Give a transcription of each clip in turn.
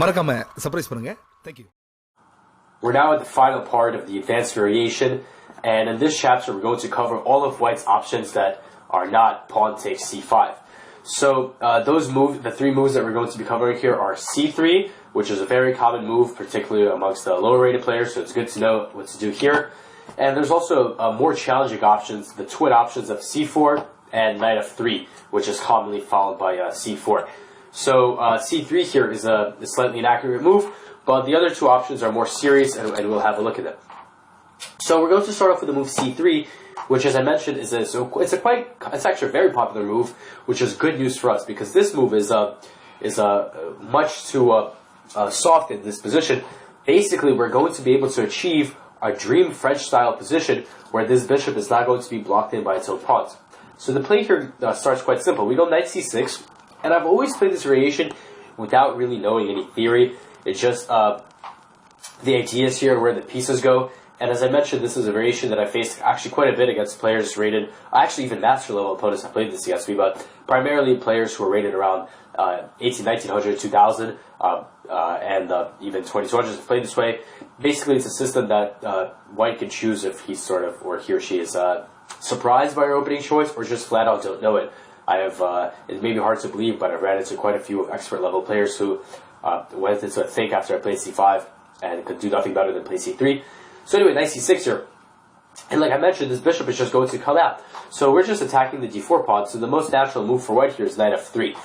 மறக்காம சர்ப்ரைஸ் பண்ணுங்க. Thank you. We're now at the final part of the advanced variation, and in this chapter we're going to cover all of white's options that are not pawn takes c5. So the three moves that we're going to be covering here are c3, which is a very common move, particularly amongst the lower rated players, so it's good to know what to do here. And there's also more challenging options, the twin options of c4 and knight f3, which is commonly followed by c4. So c3 here is a slightly inaccurate move, but the other two options are more serious, and we'll have a look at them. So we're going to start off with the move c3, which, as I mentioned, it's actually a very popular move, which is good news for us because this move is much too soft in this position. Basically, we're going to be able to achieve a dream French-style position where this bishop is not going to be blocked in by its own pawns. So the play here starts quite simple. We go knight c6, and I've always played this variation without really knowing any theory. It's just the ideas here where the pieces go. And as I mentioned, this is a variation that I faced actually quite a bit against players rated, actually even master level opponents have played this against me, but primarily players who are rated around 1900, 2000, and even 2200s have played this way. Basically, it's a system that white can choose if he or she is surprised by your opening choice or just flat out don't know it. It may be hard to believe, but I've ran into quite a few expert level players who went into a think after I played c5 and could do nothing better than play c3. So anyway, knight c6 here. And like I mentioned, this bishop is just going to come out. So we're just attacking the d4 pawn, so the most natural move for white here is knight f3.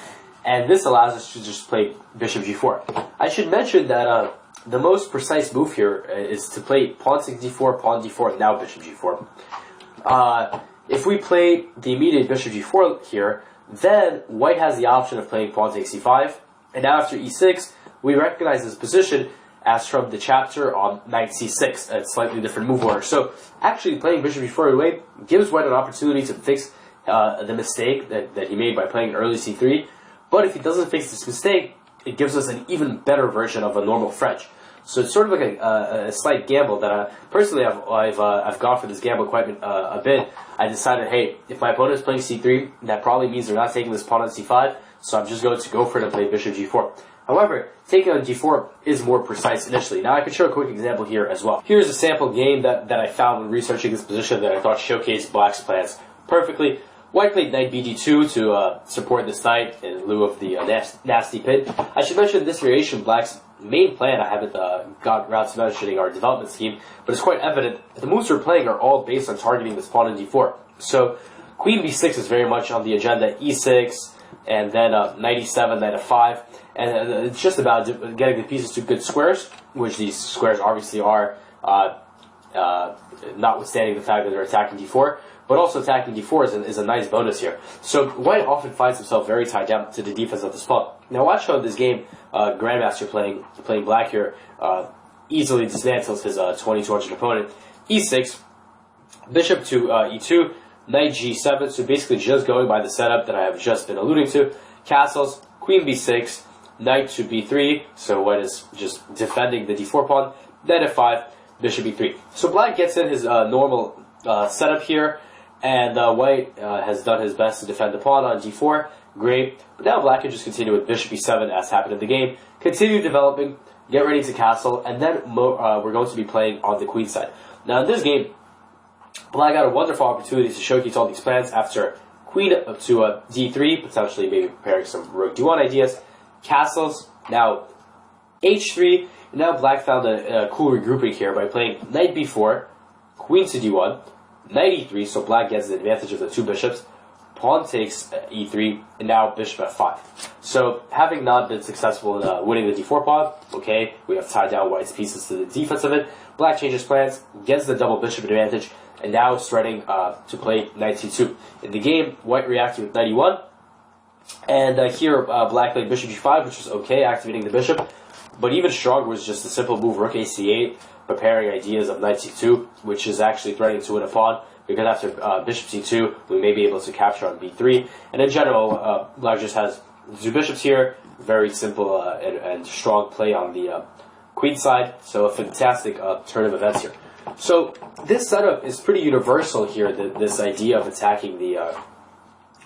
And this allows us to just play bishop g4. I should mention that the most precise move here is to play pawn takes d4, pawn d4, and now bishop g4. If we play the immediate bishop g4 here, then white has the option of playing pawn takes c5. And now after e6, we recognize this position as from the chapter on knight c6, a slightly different move order. So actually playing bishop g4 away gives white an opportunity to fix the mistake that he made by playing early c3. But if he doesn't fix this mistake, it gives us an even better version of a normal French. So it's sort of like a slight gamble that personally I've gone for this gamble quite a bit. I decided, hey, if my opponent is playing c3, that probably means they're not taking this pawn on c5, so I'm just going to go for it and play bishop g4. However, taking on d4 is more precise initially. Now I can show a quick example here as well. Here's a sample game that I found when researching this position that I thought showcased black's plans perfectly. White played knight bd2 to support this knight in lieu of the nasty pin. I should mention this variation, black's main plan, I haven't got around to mentioning our development scheme, but it's quite evident the moves we're playing are all based on targeting this pawn in d4. So queen b6 is very much on the agenda, e6, and then knight e7, knight f5, and it's just about getting the pieces to good squares, which these squares obviously are, notwithstanding the fact that they're attacking d4, but also attacking d4 is a nice bonus here. So white often finds himself very tied down to the defense of this pawn. Now watch how this game, Grandmaster playing black here, easily dismantles his 2200 opponent. e6, bishop to e2, knight g7, so basically just going by the setup that I have just been alluding to. Castles, queen b6, knight to b3, so white is just defending the d4 pawn, knight f5, bishop e3. So black gets in his normal setup here, and white has done his best to defend the pawn on d4, great. But now black can just continue with bishop e7 as happened in the game, continue developing, get ready to castle, and then we're going to be playing on the queen side. Now in this game, black got a wonderful opportunity to showcase all these plans after queen to d3, potentially maybe preparing some rook d1 ideas, castles, now h3, and now black found a cool regrouping here by playing knight b4, queen to d1, knight e3, so black gets the advantage of the two bishops, pawn takes e3, and now bishop f5. So having not been successful in winning the d4 pawn, okay, we have tied down white's pieces to the defense of it, black changes plans, gets the double bishop advantage, and now is starting to play knight c2. In the game, white reacted with knight e1, and here black played bishop g5, which was okay, activating the bishop, but even stronger was just the simple move rook a c8, preparing ideas of knight c2, which is actually threatening to win a pawn, because after bishop c2, we may be able to capture on b3, and in general, black just has two bishops here, very simple and strong play on the queen side, so a fantastic turn of events here. So this setup is pretty universal here, this idea of attacking the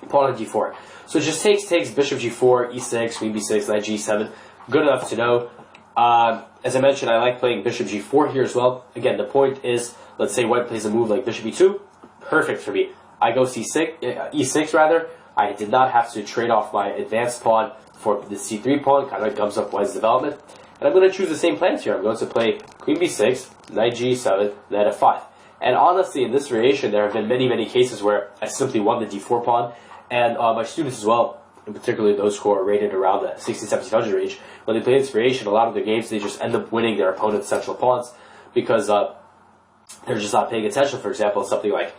pawn on d4. So it just takes bishop g4, e6, queen b6, knight g7, good enough to know. As I mentioned, I like playing bishop g4 here as well. Again, the point is, let's say white plays a move like bishop e2, perfect for me. I go e6 rather. I did not have to trade off my advanced pawn for the c3 pawn, kind of gums up white's development. And I'm going to choose the same plans here. I'm going to play queen b6, knight g7, knight f5. And honestly, in this variation, there have been many, many cases where I simply won the d4 pawn. And my students as well, and particularly those who are rated around the 1600-1700 range, when they play this variation, a lot of their games, they just end up winning their opponent's central pawns because they're just not paying attention. For example, something like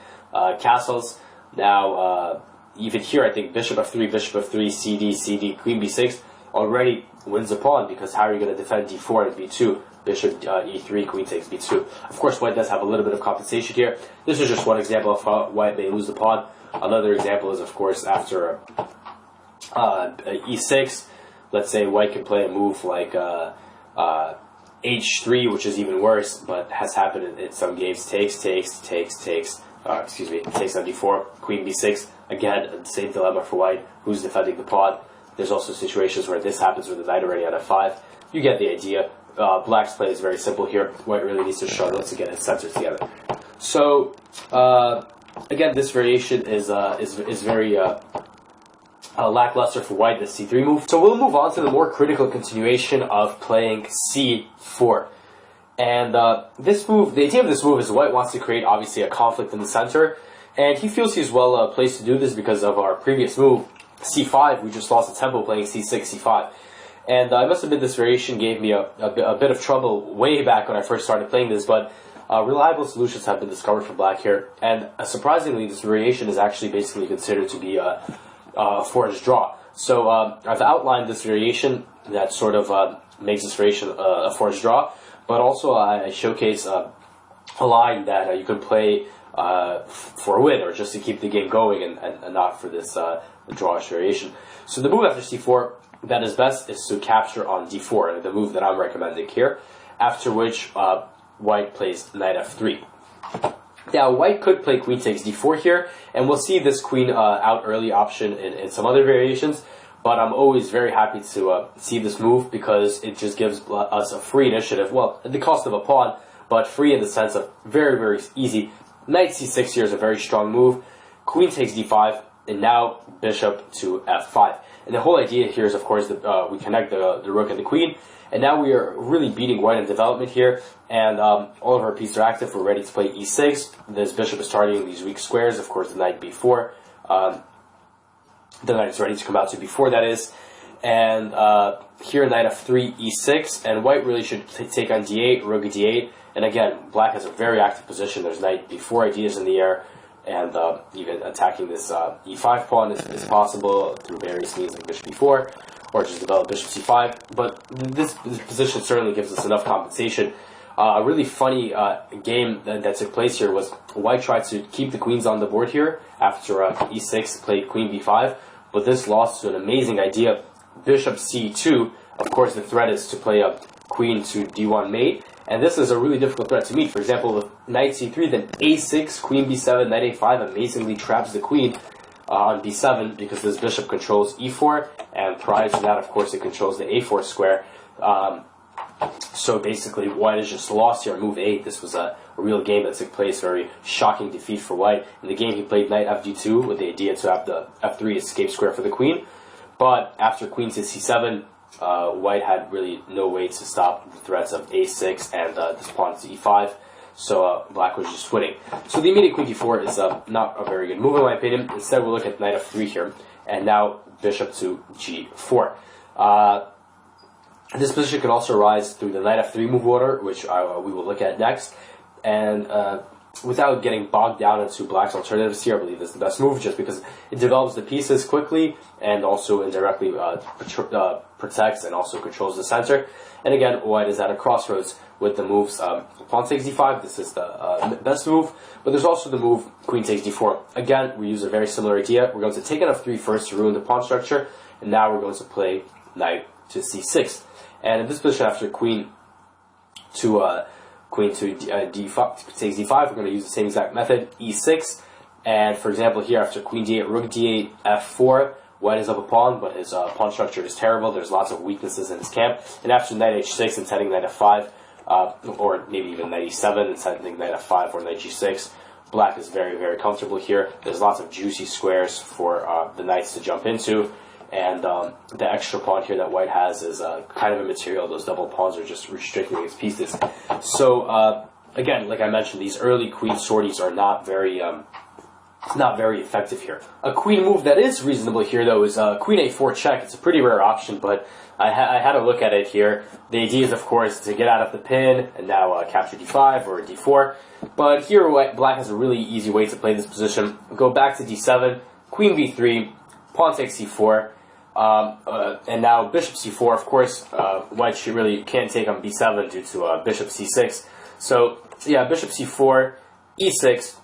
castles. Now, even here, I think bishop f3, cd, queen b6 already wins a pawn, because how are you going to defend d4 and b2? Bishop e3, queen takes b2. Of course, white does have a little bit of compensation here. This is just one example of how white may lose the pawn. Another example is, of course, after e6, let's say white can play a move like h3, which is even worse, but has happened in some games. Takes on d4, queen b6. Again, same dilemma for white. Who's defending the pawn? There's also situations where this happens with the knight already on f5. You get the idea. Black's play is very simple here. White really needs to struggle to get his centers together. So, again, this variation is very lackluster for white, the c3 move. So we'll move on to the more critical continuation of playing c4. And this move, the idea of this move is white wants to create, obviously, a conflict in the center. And he feels he's well placed to do this because of our previous move, c5. We just lost a tempo playing c6, c5. And I must admit this variation gave me a bit of trouble way back when I first started playing this, but reliable solutions have been discovered for black here. And surprisingly, this variation is actually basically considered to be a forged draw. So I've outlined this variation that sort of makes this variation a forged draw, but also I showcase a line that you can play for a win, or just to keep the game going, and not for this drawish variation. So the move after c4 that is best is to capture on d4, the move that I'm recommending here, after which white plays knight f3. Now, white could play queen takes d4 here, and we'll see this queen out early option in some other variations, but I'm always very happy to see this move because it just gives us a free initiative, well, at the cost of a pawn, but free in the sense of very, very easy. Knight c6 here is a very strong move, queen takes d5, and now bishop to f5. And the whole idea here is, of course, that we connect the rook and the queen, and now we are really beating white in development here, and all of our pieces are active. We're ready to play e6. This bishop is targeting these weak squares, of course, the knight b4. The knight is ready to come out to b4, that is. And here, knight f3, e6, and white really should take on d8, rook d8. And again, black has a very active position. There's knight b4 ideas in the air, and even attacking this e5 pawn is possible through various means like bishop e4, or just develop bishop c5. But this position certainly gives us enough compensation. A really funny game that took place here was white tried to keep the queens on the board here after e6 played queen b5, but this lost to an amazing idea. Bishop c2, of course the threat is to play a queen to d1 mate, and this is a really difficult threat to meet. For example, with knight c3, then a6, queen b7, knight a5 amazingly traps the queen on b7 because this bishop controls e4, and prior to that, of course, it controls the a4 square. So basically, white has just lost here on move 8. This was a real game that took place, very shocking defeat for white. In the game, he played knight fg2 with the idea to have the f3 escape square for the queen. But after queen to c7, white had really no way to stop the threats of a6 and this pawn to e5. So black was just winning. So the immediate queen d4 is not a very good move in my opinion. Instead, we'll look at knight f3 here. And now bishop to g4. This position can also arise through the knight f3 move order, which we will look at next. And without getting bogged down into black's alternatives here, I believe this is the best move just because it develops the pieces quickly and also indirectly protects and also controls the center. And again, white is at a crossroads with the moves pawn takes d5. This is the best move, but there's also the move queen takes d4. Again, we use a very similar idea. We're going to take on f3 first to ruin the pawn structure, and now we're going to play knight to c6. And in this position, after queen to d5 takes d5, we're going to use the same exact method, e6. And for example, here after queen d8, rook d8, f4, white is up a pawn, but his pawn structure is terrible. There's lots of weaknesses in his camp. And after knight h6, intending knight f5, or maybe even knight e7, intending knight f5 or knight g6, black is very, very comfortable here. There's lots of juicy squares for the knights to jump into. And the extra pawn here that white has is kind of immaterial. Those double pawns are just restricting his pieces. So, again, like I mentioned, these early queen sorties are not very effective here. A queen move that is reasonable here, though, is queen a4 check. It's a pretty rare option, but I had a look at it here. The idea is, of course, to get out of the pin and now capture d5 or d4. But here, black has a really easy way to play this position. Go back to d7, queen b3, pawn takes c4, and now bishop c4. Of course, white really can't take on b7 due to bishop c6. So, yeah, bishop c4, e6.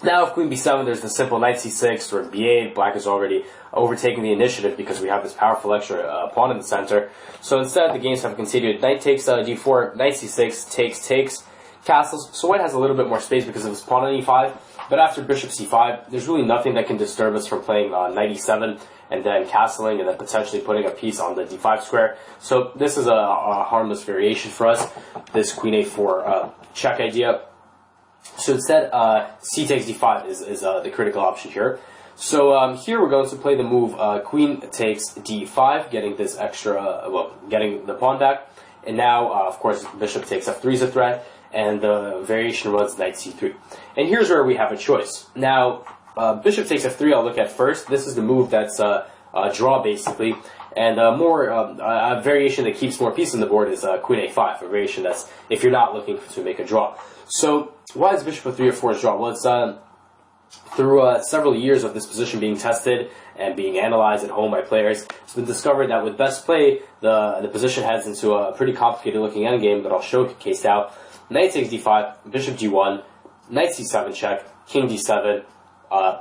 Now, if queen b7, there's the simple knight c6 or b8. Black is already overtaking the initiative because we have this powerful extra pawn in the center. So instead, the games have continued. Knight takes d4, knight c6, takes, castles. So white has a little bit more space because of his pawn on e5. But after bishop c5, there's really nothing that can disturb us from playing knight e7 and then castling and then potentially putting a piece on the d5 square. So this is a harmless variation for us, this queen a4 check idea. So instead, c takes d5 is the critical option here. So here we're going to play the move queen takes d5, getting this extra, getting the pawn back. And now, of course, bishop takes f3 is a threat, and the variation was knight c3. And here's where we have a choice. Now, bishop takes f3 I'll look at first. This is the move that's a draw, basically. And a variation that keeps more pieces on the board is queen a5, a variation that's if you're not looking to make a draw. So why is bishop f3 or 4 is draw? Well, it's through several years of this position being tested and being analyzed at home by players, it's been discovered that with best play, the position heads into a pretty complicated looking endgame that I'll showcase now. Knight takes d5, bishop g1, knight c7 check, king d7,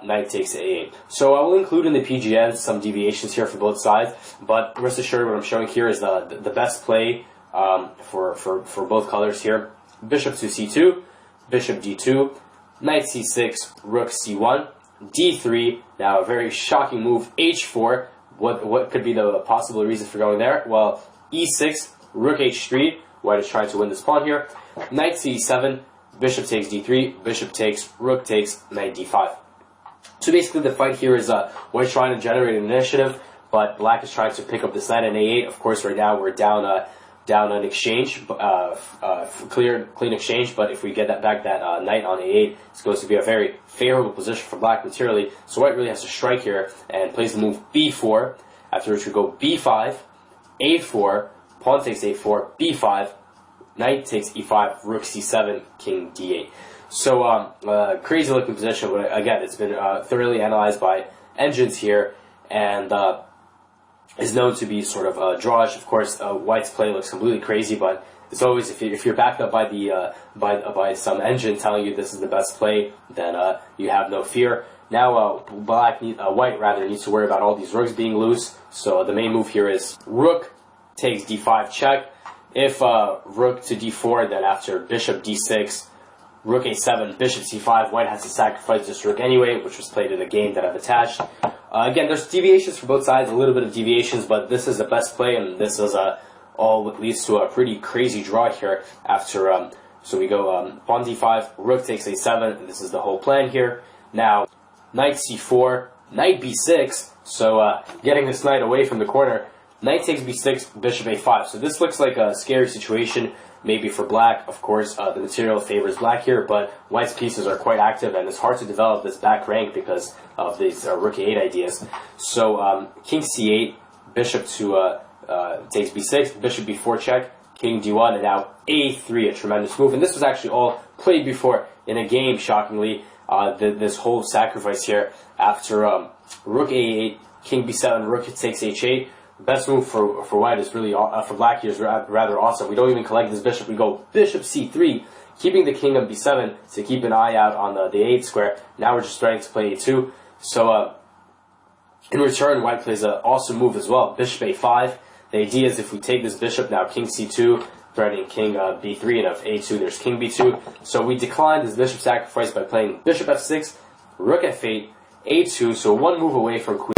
knight takes a8. So I will include in the PGN some deviations here for both sides, but rest assured what I'm showing here is the best play for both colors here. Bishop to c2, bishop d2, knight c6, rook c1, d3. Now a very shocking move, h4. What could be the possible reason for going there? Well, e6, rook h3. White is trying to win this pawn here. Knight c7, bishop takes d3, bishop takes, rook takes, knight d5. So basically the fight here is white trying to generate an initiative, but black is trying to pick up this knight on a8. Of course, right now we're down an exchange, clean exchange, but if we get that knight on a8, it's going to be a very favorable position for black materially. So white really has to strike here and plays the move b4, after which we go b5, a4, pawn takes a4, b5, knight takes e5, rook c7, king d8. So crazy looking position, but again, it's been thoroughly analyzed by engines here, and is known to be sort of drawish. Of course, white's play looks completely crazy, but it's always if you're backed up by the by some engine telling you this is the best play, then you have no fear. Now white rather needs to worry about all these rooks being loose. So the main move here is rook takes d5 check. If rook to d4, then after bishop d6, rook a7, bishop c5, white has to sacrifice this rook anyway, which was played in a game that I've attached. Again, there's deviations for both sides, a little bit of deviations, but this is the best play, and this is all what leads to a pretty crazy draw here after, so we go pawn d5, rook takes a7, and this is the whole plan here. Now, knight c4, knight b6, so getting this knight away from the corner, knight takes b6, bishop a5. So this looks like a scary situation, maybe for black. Of course, the material favors black here, but white's pieces are quite active, and it's hard to develop this back rank because of these rook a8 ideas. So king c8, bishop to takes b6, bishop b4 check, king d1, and now a3, a tremendous move. And this was actually all played before in a game, shockingly, this whole sacrifice here after rook a8, king b7, rook takes h8. The best move for white is really, for black here is rather awesome. We don't even collect this bishop. We go bishop c3, keeping the king on b7 to keep an eye out on the a8 square. Now we're just starting to play a2. So in return, white plays an awesome move as well, bishop a5. The idea is if we take this bishop, now king c2, threatening king b3, and if a2, there's king b2. So we decline this bishop sacrifice by playing bishop f6, rook f8, a2, so one move away from queen.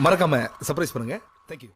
மறக்காம surprise பண்ணுங்க. Thank you.